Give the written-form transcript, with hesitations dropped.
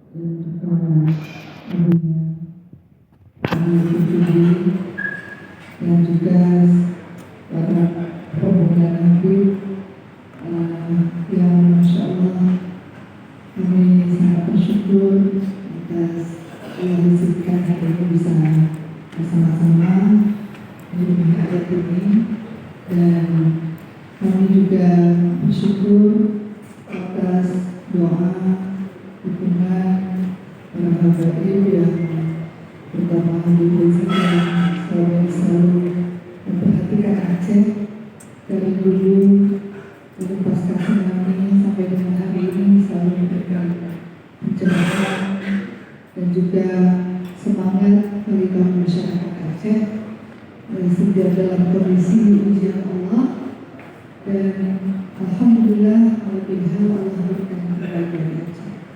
dan juga para pemuda Nabi yang Masya Allah kami sangat bersyukur atas izinkan hari ini bisa bersama-sama di adat ini, dan kami juga bersyukur atas doa dukungan para habaib yang pertama diberikan selalu memperhatikan Aceh dari dulu, dari pasca tsunami sampai dengan hari ini selalu memberikan pencerahan dan juga semangat bagi kaum masyarakat Aceh sejak dalam kondisi ujian Allah, dan